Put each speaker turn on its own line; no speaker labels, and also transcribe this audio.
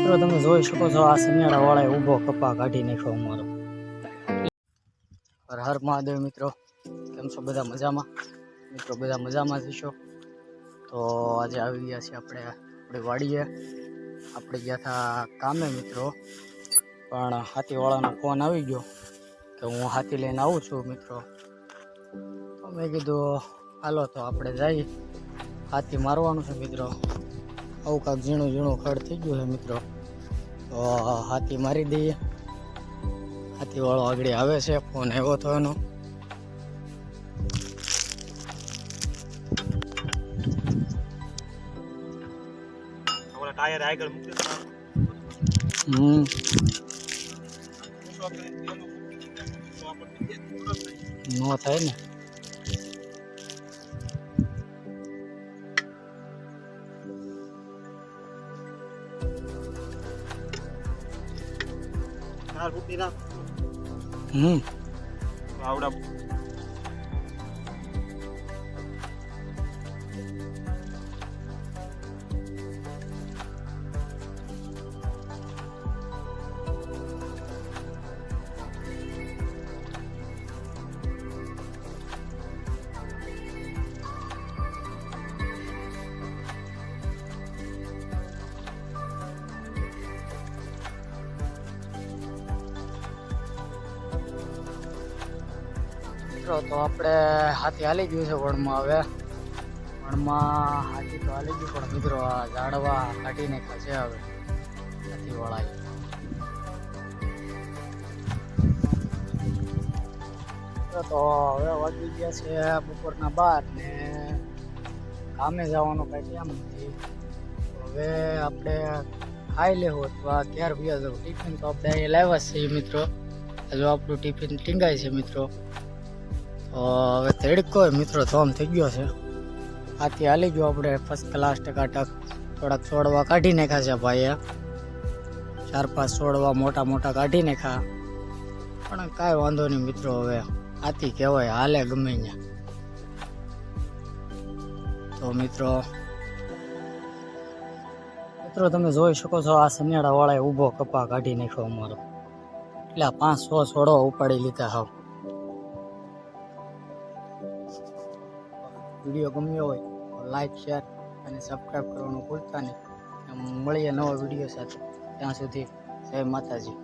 મિત્રો તમે જોઈ શકો છો આ સનિયાળા વાળાએ ઊભો કપા કાઢી નાખ્યો અમારો. હર હર મહાદેવ મિત્રો, કેમ છો બધા મજામાં? મિત્રો બધા મજામાં જશો. તો આજે આવી ગયા છીએ આપણી વાડીએ. આપણે ગયા હતા કામે મિત્રો, પણ હાથીવાળાનો ફોન આવી ગયો કે હું હાથી લઈને આવું છું મિત્રો. તો મેં કીધું હાલો તો આપણે જઈએ, હાથી મારવાનું છે મિત્રો. આવું કાંક ઝીણું ઝીણું ખડ થઈ ગયું છે મિત્રો, તો હાથી મારી દઈએ. હાથીવાળો આગળ આવે છે, ફોન આવ્યો હતો એનો.
ટાયર આગળ મૂકી
નો થાય ને.
આવડા
તો આપણે હાથી હાલી ગયું છે વણમાં. હવે વણમાં હાથી તો હાલી ગયું, પણ મિત્રો આ ઝાડવા કાઢી નાખ્યા છે હવે હાથીવાળાએ. તો હવે વાગી ગયા છે બપોરના 12 ને કામે જવાનો કઈ ટાઈમ નથી. હવે આપણે ખાઈ લેવું અથવા ક્યારે બીજા જવું. ટિફિન તો આપણે અહીં લાવ્યા છીએ મિત્રો. હજુ આપણું ટિફિન ટીંગાય છે મિત્રો. તો હવે તડકો મિત્રો થોમ થઈ ગયો છે. હાથી હાલી ગયો આપણે ફર્સ્ટ ક્લાસ ટકાટક. થોડાક છોડવા કાઢી નાખ્યા છે ભાઈએ, 4-5 છોડવા મોટા મોટા કાઢી નાખ્યા. પણ કાંઈ વાંધો નહીં મિત્રો, હવે હાથી કહેવાય, હાલે ગમે ત્યાં. તો મિત્રો તમે જોઈ શકો છો આ સનિયાળા વાળાએ ઊભો કપા કાઢી નાખ્યો અમારો. એટલે 500 છોડવા ઉપાડી લીધા. હાવ વિડીયો ગમ્યો હોય તો લાઈક, શેર અને સબસ્ક્રાઈબ કરવાનું ભૂલતા નહીં. મળીએ નવા વિડીયો સાથે. ત્યાં સુધી જય માતાજી.